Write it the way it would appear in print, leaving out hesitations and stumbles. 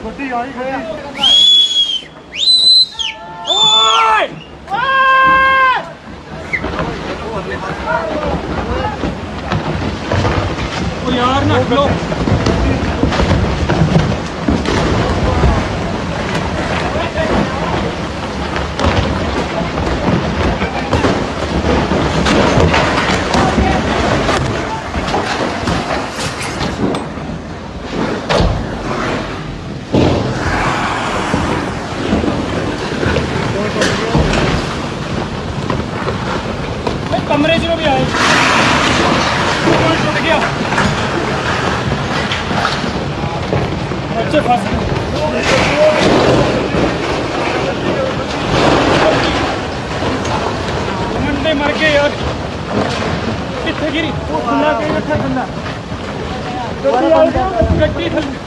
ਗੱਡੀ ਆਈ ਗੱਡੀ ਓਏ ਓ ਯਾਰ ਨਾ ਖਲੋ कमरे च भी आए टूट गया बच्चे फंस मंडे मर गए यार कितने गिरी खुला गड्डी